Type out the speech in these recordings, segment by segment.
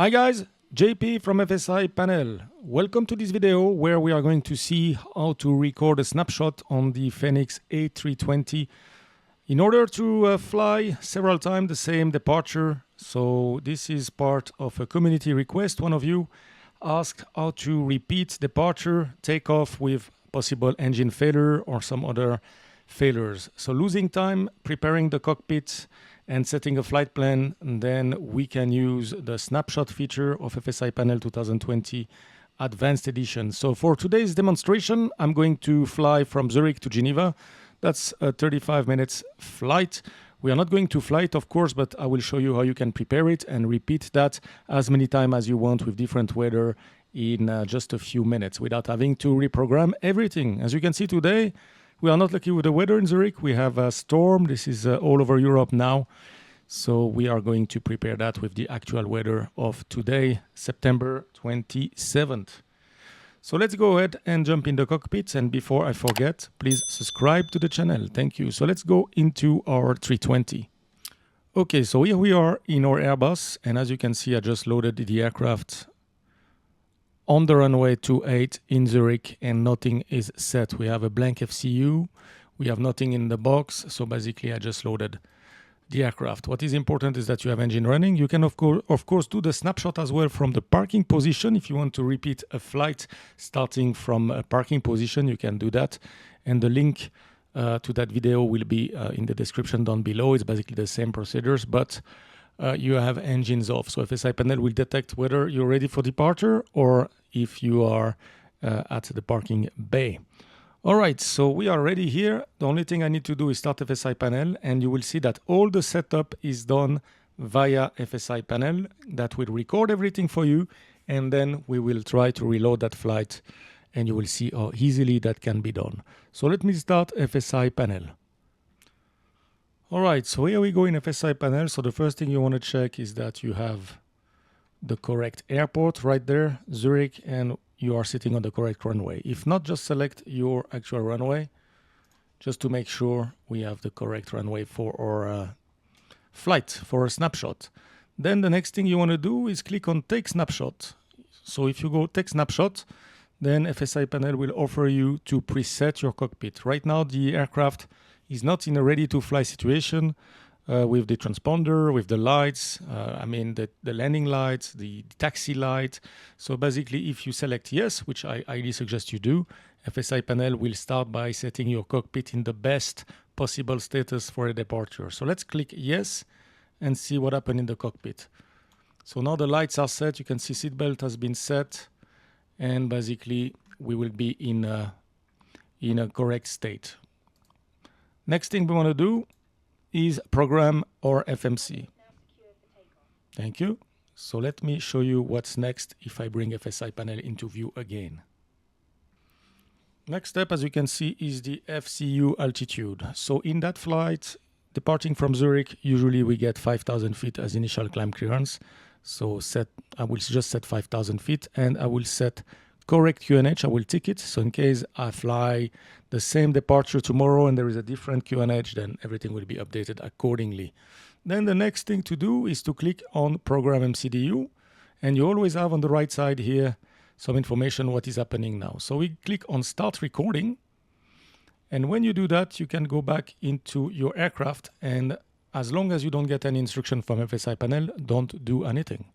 Hi guys, JP from FSiPanel. Welcome to this video where we are going to see how to record a snapshot on the Fenix A320 in order to fly several times the same departure. So this is part of a community request. One of you asked how to repeat departure, takeoff with possible engine failure or some other failures. So losing time, preparing the cockpit and setting a flight plan, and then we can use the snapshot feature of FSiPanel 2020 Advanced Edition. So for today's demonstration, I'm going to fly from Zurich to Geneva. That's a 35 minutes flight. We are not going to fly it, of course, but I will show you how you can prepare it and repeat that as many times as you want with different weather in just a few minutes without having to reprogram everything. As you can see today, we are not lucky with the weather in Zurich. We have a storm. This is all over Europe now. So we are going to prepare that with the actual weather of today, September 27th. So let's go ahead and jump in the cockpit. And before I forget, please subscribe to the channel. Thank you. So let's go into our 320. Okay, so here we are in our Airbus. And as you can see, I just loaded the aircraft on the runway 28 in Zurich, and nothing is set. We have a blank FCU. We have nothing in the box. So basically, I just loaded the aircraft. What is important is that you have engine running. You can, of course, do the snapshot as well from the parking position. If you want to repeat a flight starting from a parking position, you can do that. And the link to that video will be in the description down below. It's basically the same procedures, but you have engines off. So FSiPanel will detect whether you're ready for departure or if you are at the parking bay. All right, so we are ready here. The only thing I need to do is start FSiPanel, and you will see that all the setup is done via FSiPanel. That will record everything for you, and then we will try to reload that flight, and you will see how easily that can be done. So let me start FSiPanel. All right, so here we go in FSiPanel. So the first thing you want to check is that you have the correct airport right there, Zurich, and you are sitting on the correct runway. If not, just select your actual runway just to make sure we have the correct runway for our flight, for a snapshot. Then the next thing you want to do is click on Take Snapshot. So if you go Take Snapshot, then FSiPanel will offer you to preset your cockpit. Right now, the aircraft is not in a ready-to-fly situation with the transponder, with the lights, the landing lights, the taxi light. So basically, if you select yes, which I highly suggest you do, FSiPanel will start by setting your cockpit in the best possible status for a departure. So let's click yes and see what happened in the cockpit. So now the lights are set. You can see seatbelt has been set, and basically we will be in a correct state. Next thing we want to do is program our FMC. Thank you. So let me show you what's next if I bring FSiPanel into view again. Next step, as you can see, is the FCU altitude. So in that flight, departing from Zurich, usually we get 5,000 feet as initial climb clearance. So I will just set 5,000 feet, and I will set correct QNH. I will tick it. So in case I fly the same departure tomorrow and there is a different QNH, then everything will be updated accordingly. Then the next thing to do is to click on Program MCDU. And you always have on the right side here some information what is happening now. So we click on Start Recording. And when you do that, you can go back into your aircraft. And as long as you don't get any instruction from FSiPanel, don't do anything.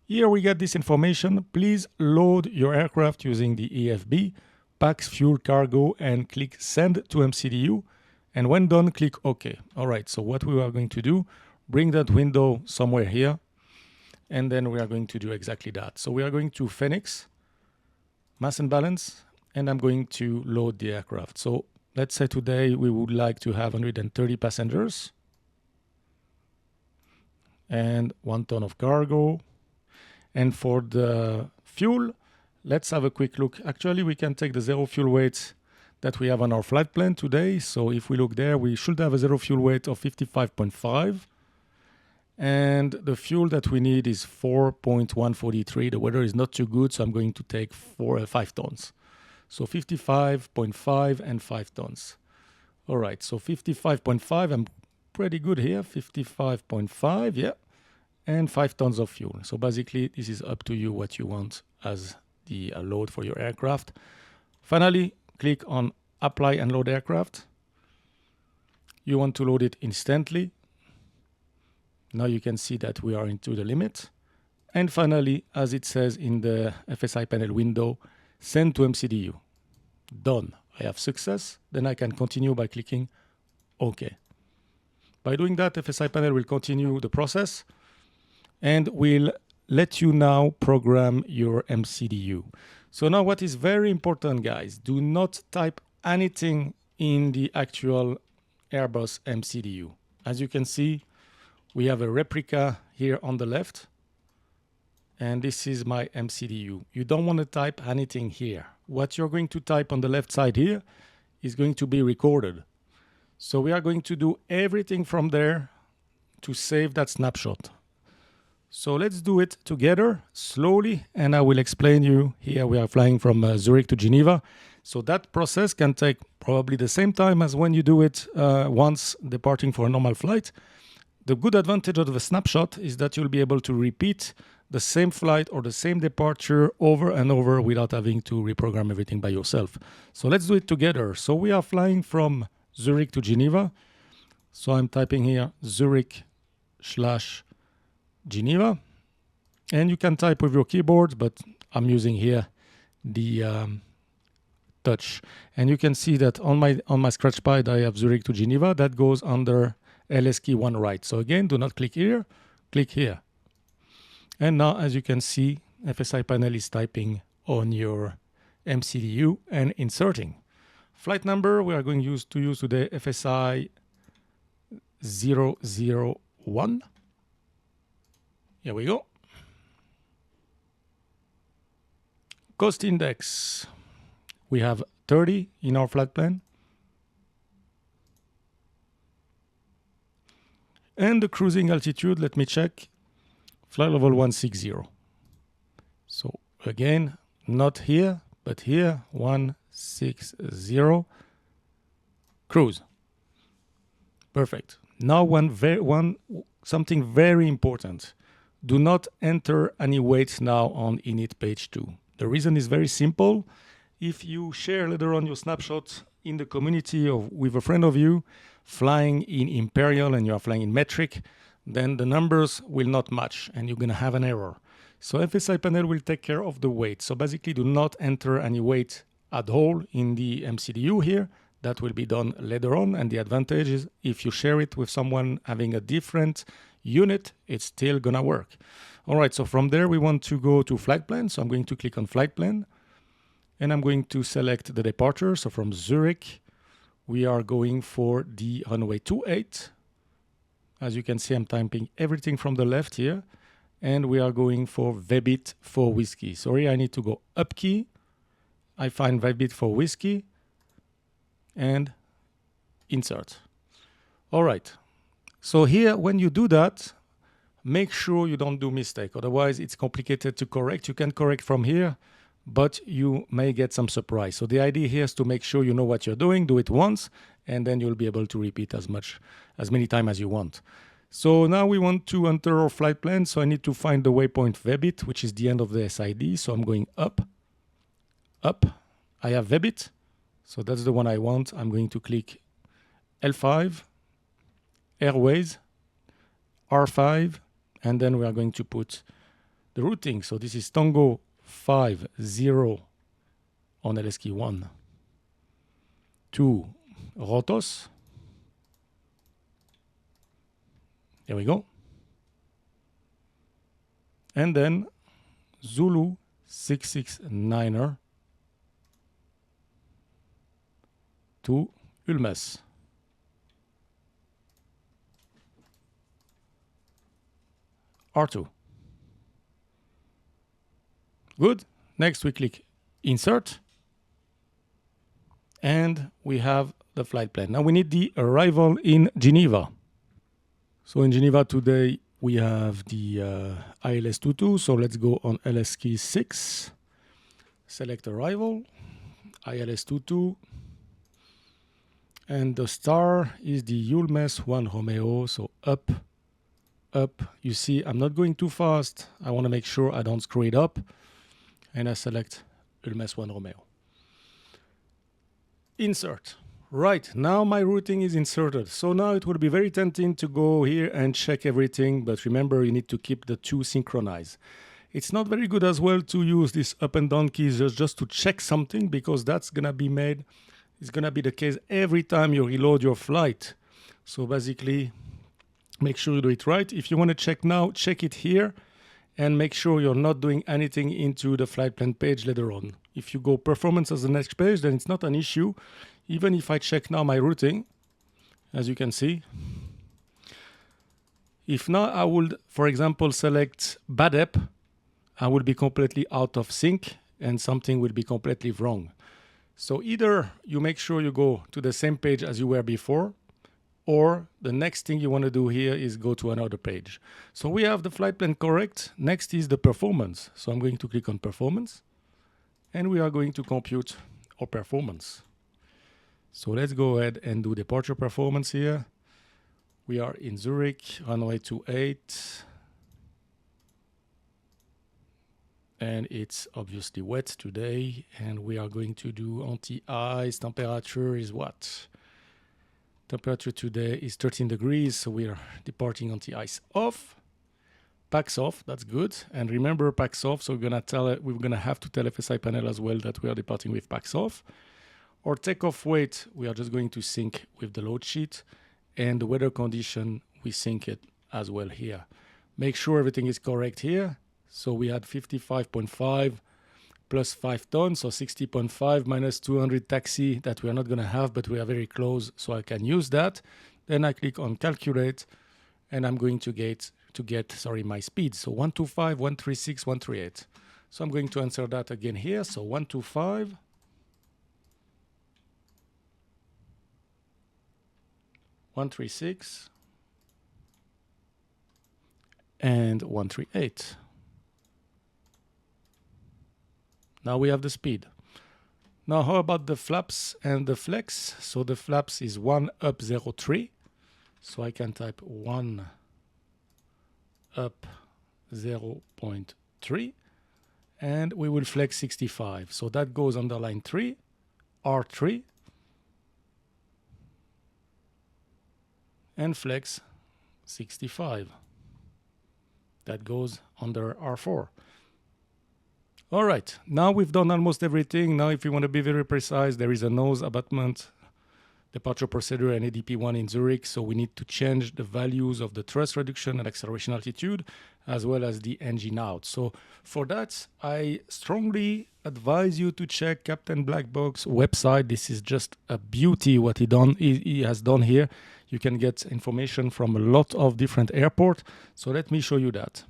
Here we get this information. Please load your aircraft using the EFB, packs, fuel, cargo, and click Send to MCDU. And when done, click OK. All right, so what we are going to do, bring that window somewhere here, and then we are going to do exactly that. So we are going to Fenix, Mass and Balance, and I'm going to load the aircraft. So let's say today we would like to have 130 passengers and 1 ton of cargo. And for the fuel, let's have a quick look. Actually, we can take the zero fuel weight that we have on our flight plan today. So if we look there, we should have a zero fuel weight of 55.5. And the fuel that we need is 4.143. The weather is not too good, so I'm going to take 5 tons. So 55.5 and 5 tons. All right, so 55.5, I'm pretty good here. 55.5, yeah. and 5 tons of fuel. So basically, this is up to you what you want as the load for your aircraft. Finally, click on Apply and Load Aircraft. You want to load it instantly. Now you can see that we are into the limit. And finally, as it says in the FSiPanel window, send to MCDU. Done. I have success. Then I can continue by clicking OK. By doing that, FSiPanel will continue the process and will let you now program your MCDU. So now what is very important, guys, do not type anything in the actual Airbus MCDU. As you can see, we have a replica here on the left, and this is my MCDU. You don't want to type anything here. What you're going to type on the left side here is going to be recorded. So we are going to do everything from there to save that snapshot. So let's do it together slowly, and I will explain you. Here we are flying from Zurich to Geneva. So that process can take probably the same time as when you do it once departing for a normal flight. The good advantage of the snapshot is that you'll be able to repeat the same flight or the same departure over and over without having to reprogram everything by yourself. So let's do it together. So we are flying from Zurich to Geneva. So I'm typing here Zurich/Geneva. And you can type with your keyboard, but I'm using here the touch. And you can see that on my scratch pad I have Zurich to Geneva. That goes under LS key 1 right. So again, do not click here, click here. And now, as you can see, FSiPanel is typing on your MCDU and inserting. Flight number, we are going to use today FSI 001. Here we go. Cost index, we have 30 in our flight plan. And the cruising altitude, let me check, flight level 160. So again, not here, but here, 160, cruise. Perfect. Now something very important. Do not enter any weights now on init page 2. The reason is very simple. If you share later on your snapshot in the community or with a friend of you, flying in imperial and you are flying in metric, then the numbers will not match and you're going to have an error. So FSiPanel will take care of the weight. So basically do not enter any weight at all in the MCDU here. That will be done later on. And the advantage is if you share it with someone having a different unit, it's still going to work. All right, so from there we want to go to flight plan. So I'm going to click on flight plan and I'm going to select the departure. So from Zurich, we are going for the runway 28. As you can see, I'm typing everything from the left here. And we are going for Vebit for whiskey. Sorry, I need to go up key. I find Vebit for whiskey. And insert. All right. So here, when you do that, make sure you don't do mistake. Otherwise, it's complicated to correct. You can correct from here, but you may get some surprise. So the idea here is to make sure you know what you're doing. Do it once, and then you'll be able to repeat as many times as you want. So now we want to enter our flight plan. So I need to find the waypoint Vebit, which is the end of the SID. So I'm going up, up. I have Vebit. So that's the one I want. I'm going to click L5, Airways, R5, and then we are going to put the routing. So this is Tango 50 on LS key 1 to Rotos. There we go. And then Zulu 669er to Ulmes. R2. Good. Next we click Insert. And we have the flight plan. Now we need the arrival in Geneva. So in Geneva today we have the ILS22. So let's go on LS key 6. Select arrival. ILS22. And the star is the Ulmes 1 Romeo. So up up. You see, I'm not going too fast. I want to make sure I don't screw it up. And I select Ulmes 1 Romeo. Insert. Right, now my routing is inserted. So now it would be very tempting to go here and check everything, but remember you need to keep the two synchronized. It's not very good as well to use this up and down keys just to check something, because that's gonna be it's gonna be the case every time you reload your flight. So basically, make sure you do it right. If you want to check now, check it here and make sure you're not doing anything into the flight plan page later on. If you go performance as the next page, then it's not an issue. Even if I check now my routing, as you can see, if now I would, for example, select BADEP, I will be completely out of sync and something will be completely wrong. So either you make sure you go to the same page as you were before, or the next thing you want to do here is go to another page. So we have the flight plan correct. Next is the performance. So I'm going to click on performance and we are going to compute our performance. So let's go ahead and do departure performance here. We are in Zurich, runway 28. And it's obviously wet today. And we are going to do anti-ice. Temperature is what? Temperature today is 13 degrees. So we are departing anti-ice off. Packs off, that's good. And remember packs off. So we're gonna have to tell FSiPanel as well that we are departing with packs off. Or takeoff weight, we are just going to sync with the load sheet, and the weather condition, we sync it as well here. Make sure everything is correct here. So we had 55.5 plus 5 tons, so 60.5 minus 200 taxi that we are not going to have, but we are very close, so I can use that. Then I click on calculate, and I'm going to get my speed. So 125, 136, 138. So I'm going to answer that again here. So 125. 136 and 138. Now we have the speed. Now how about the flaps and the flex? So the flaps is 1 up 03. So I can type 1 up 0.3 and we will flex 65. So that goes under line 3, R3, and flex 65. That goes under R4. All right, now we've done almost everything. Now if you want to be very precise, there is a nose abutment, departure procedure, and ADP1 in Zurich. So we need to change the values of the thrust reduction and acceleration altitude, as well as the engine out. So for that, I strongly advise you to check Captain Blackbox's website. This is just a beauty what he has done here. You can get information from a lot of different airports. So let me show you that.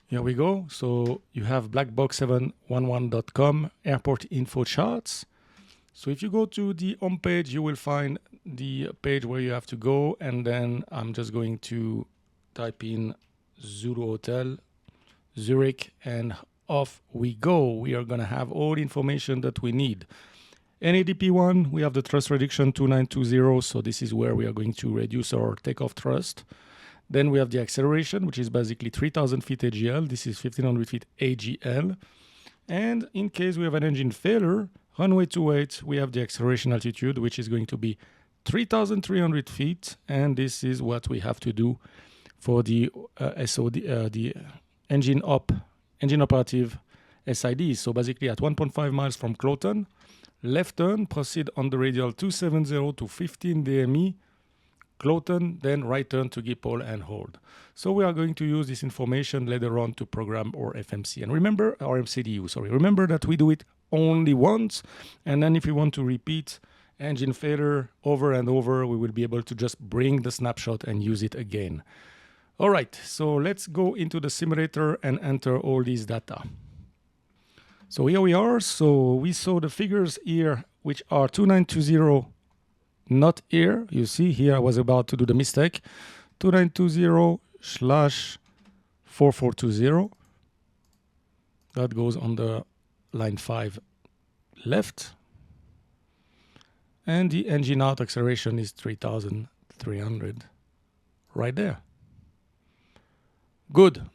Here we go. So you have blackbox711.com airport info charts. So if you go to the home page, you will find the page where you have to go. And then I'm just going to type in Zulu Hotel, Zurich, and off we go. We are going to have all the information that we need. NADP1, we have the thrust reduction 2920, so this is where we are going to reduce our takeoff thrust. Then we have the acceleration, which is basically 3000 feet AGL. This is 1500 feet AGL. And in case we have an engine failure, runway 28, we have the acceleration altitude, which is going to be 3,300 feet. And this is what we have to do for the the engine operative SID. So basically at 1.5 miles from Cloton, left turn, proceed on the radial 270 to 15 DME, Cloton, then right turn to Gipol and hold. So we are going to use this information later on to program our FMC. And remember, our MCDU, sorry. Remember that we do it only once. And then if you want to repeat engine failure over and over, we will be able to just bring the snapshot and use it again. All right, so let's go into the simulator and enter all these data. So here we are. So we saw the figures here, which are 2920, not here. You see here I was about to do the mistake. 2920/4420. That goes on the line 5 left. And the engine out acceleration is 3,300 right there. Good.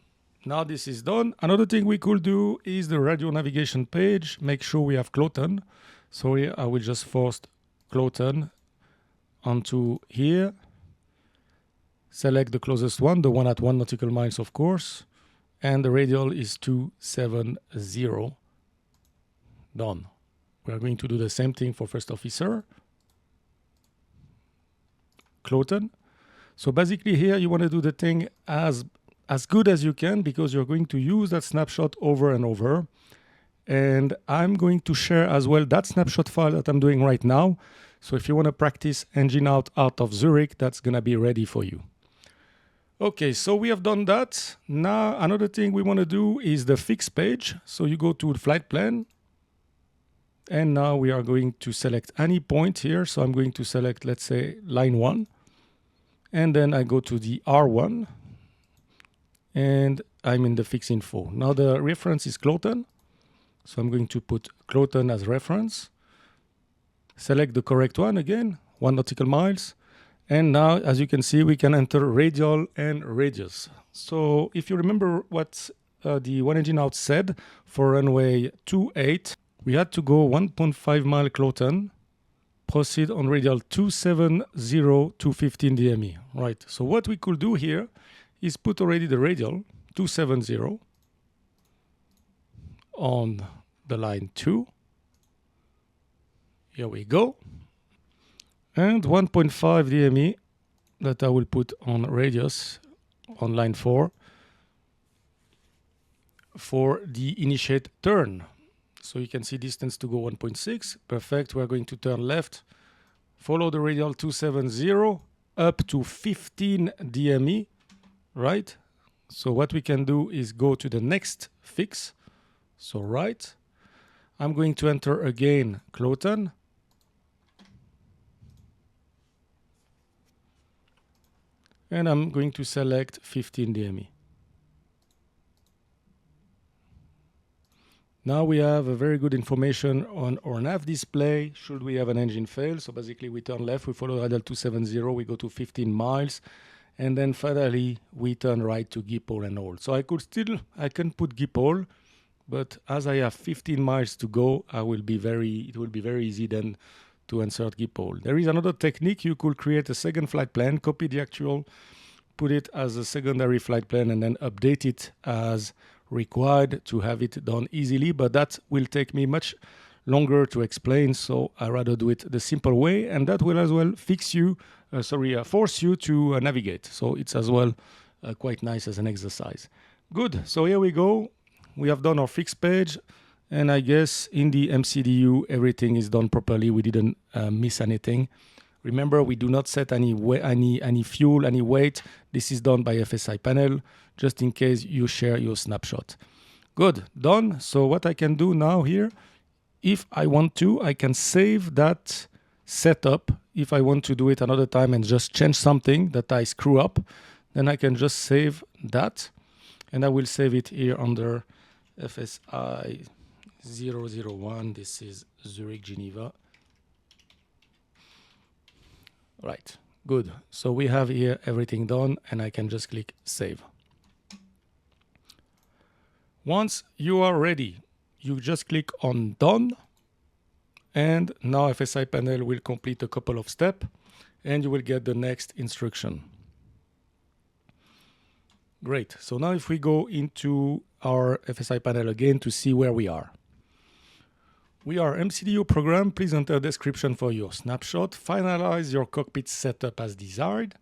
Now this is done. Another thing we could do is the radio navigation page. Make sure we have Cloten. So here I will just force Cloten onto here. Select the closest one, the one at 1 nautical miles, of course. And the radial is 270. Done. We are going to do the same thing for first officer. Cloten. So basically here you want to do the thing as good as you can, because you're going to use that snapshot over and over. And I'm going to share as well that snapshot file that I'm doing right now. So if you want to practice engine out of Zurich, that's going to be ready for you. Okay, so we have done that. Now another thing we want to do is the fix page. So you go to the flight plan. And now we are going to select any point here. So I'm going to select, let's say, line 1. And then I go to the R1. And I'm in the fix info. Now the reference is Cloten. So I'm going to put Cloten as reference. Select the correct one again, 1 nautical miles. And now, as you can see, we can enter radial and radius. So if you remember what the one engine out said for runway 28, we had to go 1.5 mile Cloten, proceed on radial 270 to 15 DME. Right, so what we could do here is put already the radial 270 on the line 2. Here we go. And 1.5 DME that I will put on radius on line 4 for the initiate turn. So you can see distance to go 1.6. Perfect. We're going to turn left. Follow the radial 270 up to 15 DME. Right? So what we can do is go to the next fix. So right. I'm going to enter again Cloten. And I'm going to select 15 DME. Now we have a very good information on our nav display should we have an engine fail. So basically we turn left, we follow radial 270, we go to 15 miles. And then finally we turn right to Gipole and hold. So I can put Gipole, but as I have 15 miles to go, it will be very easy then to insert Gipole. There is another technique. You could create a second flight plan, copy the actual, put it as a secondary flight plan, and then update it as required to have it done easily. But that will take me much longer to explain, so I rather do it the simple way, and that will as well force you to navigate. So it's as well quite nice as an exercise. Good. So here we go. We have done our fix page. And I guess in the MCDU, everything is done properly. We didn't miss anything. Remember, we do not set any fuel, any weight. This is done by FSiPanel, just in case you share your snapshot. Good, done. So what I can do now here, if I want to, I can save that setup. If I want to do it another time and just change something that I screw up, then I can just save that. And I will save it here under FSI 001. This is Zurich, Geneva. Right, good. So we have here everything done, and I can just click save. Once you are ready, you just click on done, and now FSiPanel will complete a couple of steps, and you will get the next instruction. Great. So now if we go into our FSiPanel again to see where we are. We are MCDU program. Please enter description for your snapshot. Finalize your cockpit setup as desired.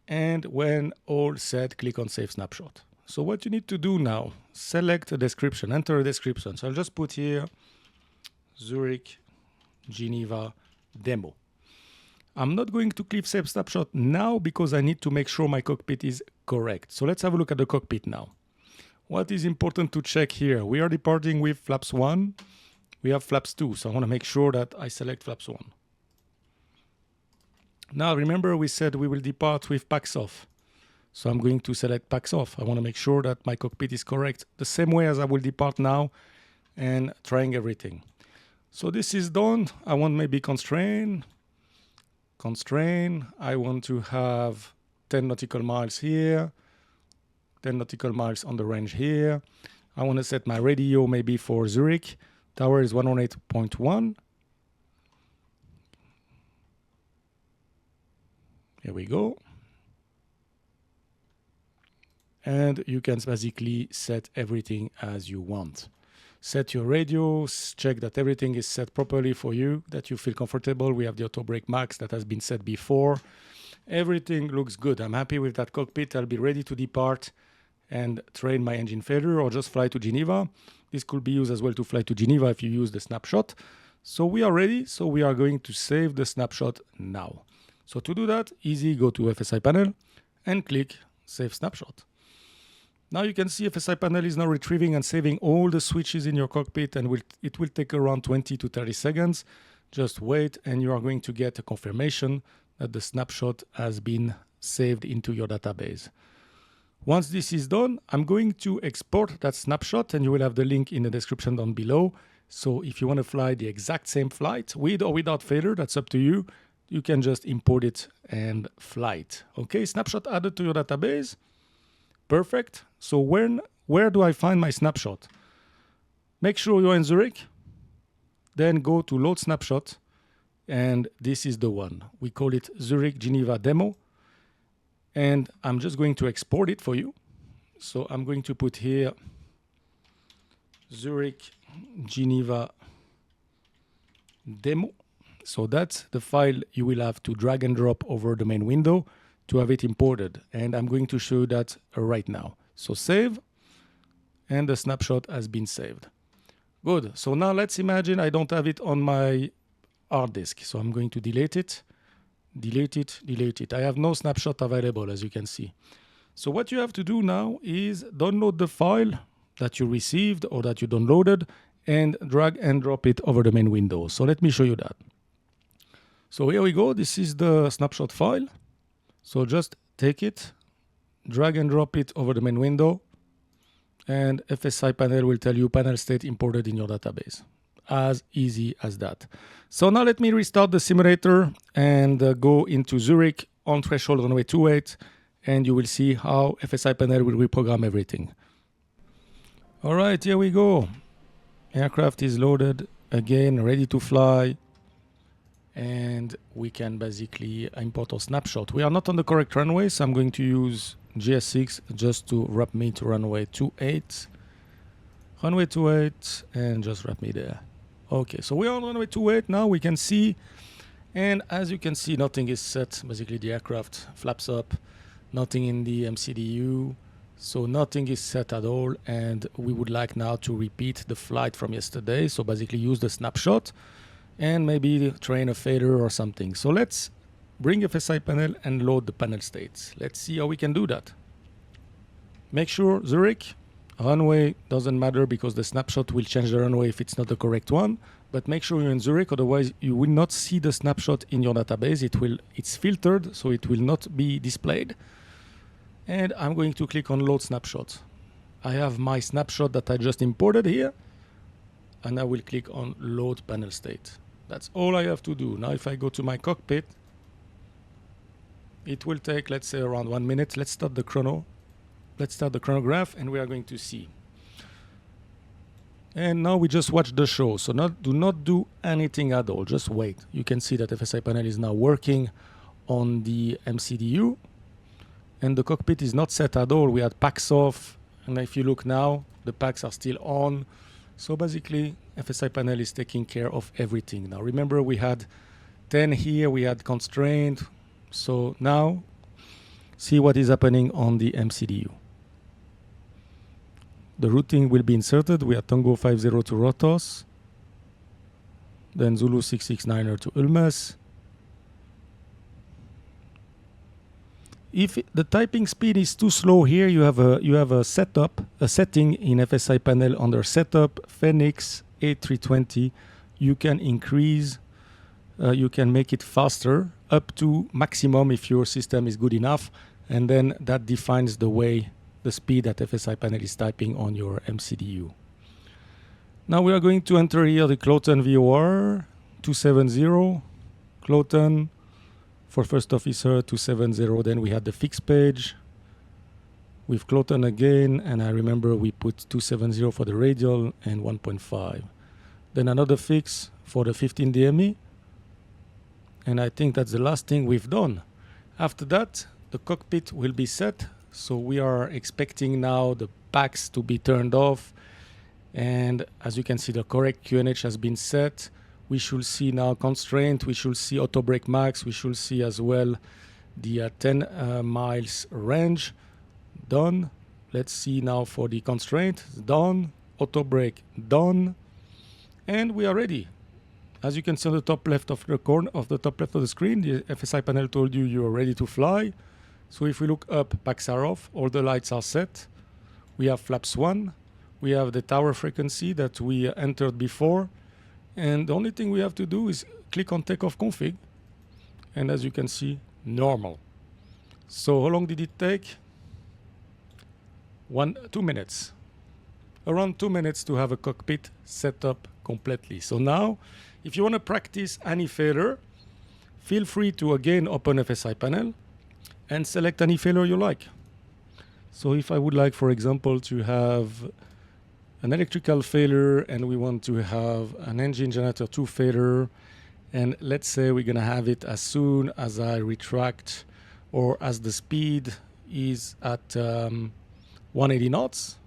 And when all set, click on Save Snapshot. So what you need to do now, select a description, enter a description. So I'll just put here Zurich, Geneva, demo. I'm not going to click Save Snapshot now because I need to make sure my cockpit is correct. So let's have a look at the cockpit now. What is important to check here? We are departing with flaps 1. We have flaps 2, so I want to make sure that I select flaps 1. Now remember we said we will depart with packs off. So I'm going to select packs off. I want to make sure that my cockpit is correct the same way as I will depart now and trying everything. So this is done. I want maybe constrain. I want to have 10 nautical miles here, 10 nautical miles on the range here. I want to set my radio maybe for Zurich. Tower is 108.1. Here we go. And you can basically set everything as you want. Set your radios, check that everything is set properly for you, that you feel comfortable. We have the auto brake max that has been set before. Everything looks good. I'm happy with that cockpit. I'll be ready to depart and train my engine failure or just fly to Geneva. This could be used as well to fly to Geneva if you use the snapshot. So we are ready. So we are going to save the snapshot now. So to do that, easy, go to FSiPanel and click Save Snapshot. Now you can see FSiPanel is now retrieving and saving all the switches in your cockpit, and it will take around 20 to 30 seconds. Just wait and you are going to get a confirmation that the snapshot has been saved into your database. Once this is done, I'm going to export that snapshot, and you will have the link in the description down below. So if you want to fly the exact same flight with or without failure, that's up to you. You can just import it and fly it. Okay, snapshot added to your database. Perfect. So where do I find my snapshot? Make sure you're in Zurich. Then go to Load Snapshot. And this is the one. We call it Zurich Geneva Demo. And I'm just going to export it for you. So I'm going to put here Zurich Geneva Demo. So that's the file you will have to drag and drop over the main window to have it imported. And I'm going to show you that right now. So save, and the snapshot has been saved. Good. So now let's imagine I don't have it on my hard disk. So I'm going to delete it, delete it, delete it. I have no snapshot available, as you can see. So what you have to do now is download the file that you received or that you downloaded and drag and drop it over the main window. So let me show you that. So here we go. This is the snapshot file. So just take it, drag and drop it over the main window, and FSiPanel will tell you panel state imported in your database. As easy as that. So now let me restart the simulator and go into Zurich on threshold runway 28, and you will see how FSiPanel will reprogram everything. All right, here we go. Aircraft is loaded again, ready to fly. And we can basically import our snapshot. We are not on the correct runway, so I'm going to use GS6 just to wrap me to runway 28. Runway 28, and just wrap me there. Okay, so we are on runway 28 now, we can see. And as you can see, nothing is set. Basically, the aircraft flaps up, nothing in the MCDU. So nothing is set at all. And we would like now to repeat the flight from yesterday. So basically use the snapshot and maybe train a failure or something. So let's bring FSiPanel and load the panel states. Let's see how we can do that. Make sure Zurich, runway doesn't matter because the snapshot will change the runway if it's not the correct one. But make sure you're in Zurich, otherwise you will not see the snapshot in your database. It's filtered, so it will not be displayed. And I'm going to click on Load Snapshot. I have my snapshot that I just imported here. And I will click on Load Panel State. That's all I have to do. Now if I go to my cockpit, it will take, let's say, around 1 minute. Let's start the chrono. Let's start the chronograph, and we are going to see. And now we just watch the show. So do not do anything at all. Just wait. You can see that FSiPanel is now working on the MCDU. And the cockpit is not set at all. We had packs off. And if you look now, the packs are still on. So basically, FSiPanel is taking care of everything. Now remember, we had 10 here, we had constraint. So now, see what is happening on the MCDU. The routing will be inserted. We have Tango 50 to Rotos. Then Zulu 669er to Ulmus. If the typing speed is too slow here, you have a setting in FSiPanel under Setup, Fenix A320. You can increase, you can make it faster up to maximum if your system is good enough, and then that defines the speed that FSiPanel is typing on your MCDU. Now we are going to enter here the Cloten VOR 270, Cloten For first officer 270, then we had the fixed page with Cloton again, and I remember we put 270 for the radial and 1.5. Then another fix for the 15 DME, and I think that's the last thing we've done. After that, the cockpit will be set, so we are expecting now the packs to be turned off, and as you can see, the correct QNH has been set. We should see now constraint, we should see auto brake max, we should see as well the 10 miles range. Done. Let's see now for the constraint. Done. Auto brake done. And we are ready. As you can see on the top left of the corner of the top left of the screen, the FSiPanel told you are ready to fly. So if we look up, packs are off, all the lights are set. We have flaps 1. We have the tower frequency that we entered before. And the only thing we have to do is click on takeoff config. And as you can see, normal. So how long did it take? 2 minutes. Around 2 minutes to have a cockpit set up completely. So now, if you want to practice any failure, feel free to again open FSiPanel and select any failure you like. So if I would like, for example, to have an electrical failure and we want to have an engine generator 2 failure, and let's say we're going to have it as soon as I retract or as the speed is at 180 knots,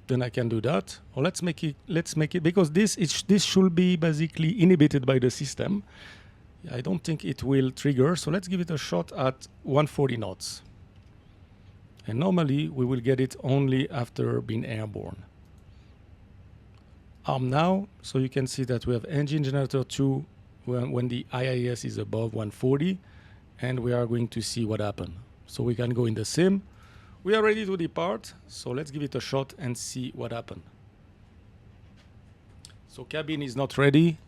then I can do that. Or let's make it because this should be basically inhibited by the system. I don't think it will trigger, so let's give it a shot at 140 knots. And normally we will get it only after being airborne. Arm now, so you can see that we have engine generator 2 when the IIS is above 140. And we are going to see what happened. So we can go in the sim. We are ready to depart, so let's give it a shot and see what happened. So cabin is not ready.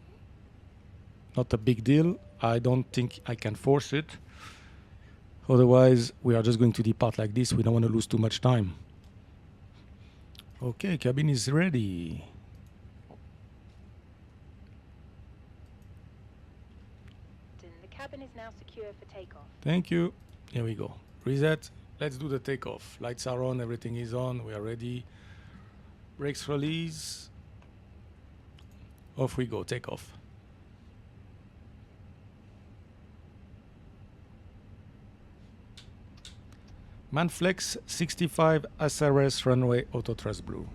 Not a big deal. I don't think I can force it. Otherwise, we are just going to depart like this. We don't want to lose too much time. Okay, cabin is ready. Cabin is now secure for takeoff. Thank you. Here we go. Reset. Let's do the takeoff. Lights are on. Everything is on. We are ready. Brakes release. Off we go. Takeoff. Manflex 65 SRS runway auto thrust blue.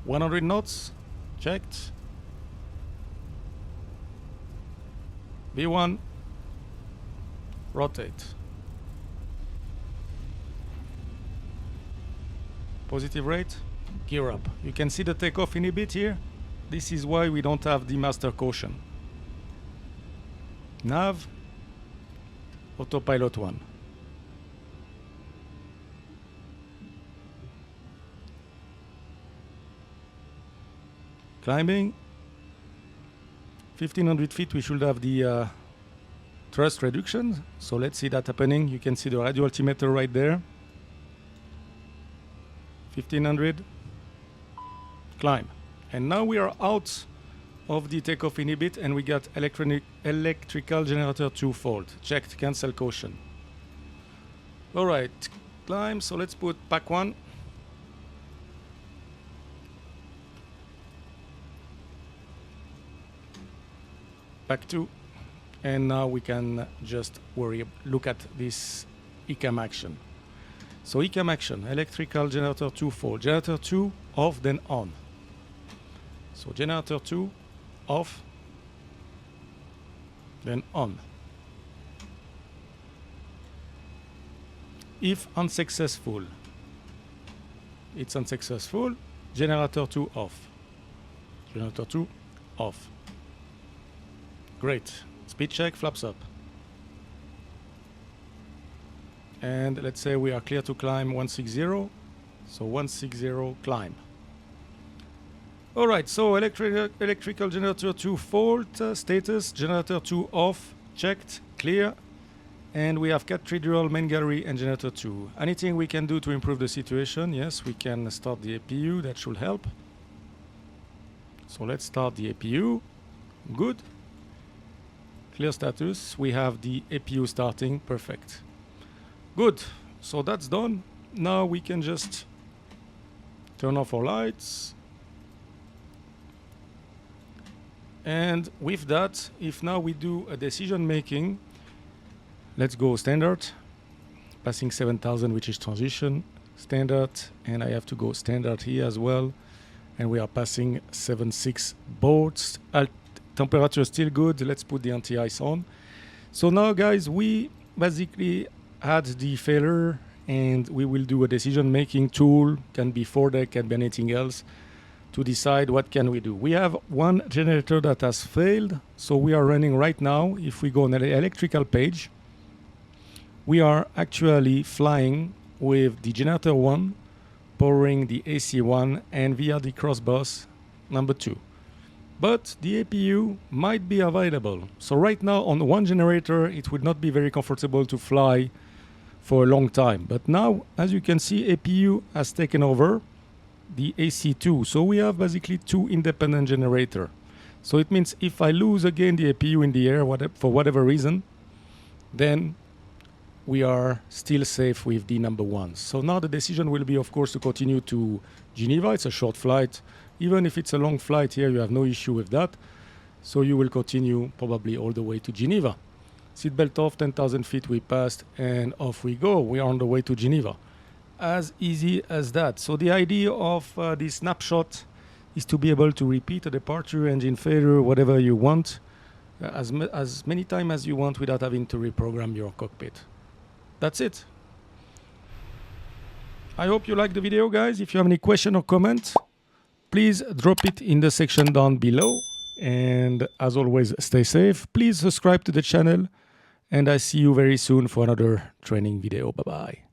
$100 knots, checked. V1, rotate. Positive rate, gear up. You can see the takeoff inhibit here. This is why we don't have the master caution. Nav, autopilot 1. Climbing, 1500 feet, we should have the thrust reduction. So let's see that happening. You can see the radio altimeter right there. 1500, climb. And now we are out of the takeoff inhibit and we got electrical generator 2 fault. Checked, cancel caution. All right, climb. So let's put pack 1. Pack 2. And now we can just look at this ECAM action. So ECAM action, electrical generator 2 fault. Generator 2 off, then on. So generator 2 off, then on. If unsuccessful, it's unsuccessful. Generator 2 off. Generator 2 off. Great. Speed check, flaps up. And let's say we are clear to climb 160. So 160, climb. All right, so electrical generator 2 fault status, generator 2 off, checked, clear. And we have cathedral, main gallery, and generator 2. Anything we can do to improve the situation? Yes, we can start the APU. That should help. So let's start the APU. Good. Clear status. We have the APU starting. Perfect. Good. So that's done. Now we can just turn off our lights. And with that, if now we do a decision making, let's go standard, passing 7000, which is transition, standard, and I have to go standard here as well. And we are passing 76 bolts. Temperature is still good. Let's put the anti-ice on. So now, guys, we basically had the failure, and we will do a decision-making tool. Can be foredeck, can be anything else, to decide what can we do. We have one generator that has failed, so we are running right now. If we go on the electrical page, we are actually flying with the generator 1, powering the AC1, and via the crossbus number 2. But the APU might be available. So right now on one generator, it would not be very comfortable to fly for a long time. But now, as you can see, APU has taken over the AC2. So we have basically two independent generators. So it means if I lose again the APU in the air for whatever reason, then we are still safe with the number 1. So now the decision will be, of course, to continue to Geneva. It's a short flight. Even if it's a long flight here, you have no issue with that. So you will continue probably all the way to Geneva. Seatbelt off, 10,000 feet we passed, and off we go. We are on the way to Geneva. As easy as that. So the idea of this snapshot is to be able to repeat a departure, engine failure, whatever you want, as many times as you want without having to reprogram your cockpit. That's it. I hope you liked the video, guys. If you have any question or comment, please drop it in the section down below. And as always, stay safe. Please subscribe to the channel. And I see you very soon for another training video. Bye-bye.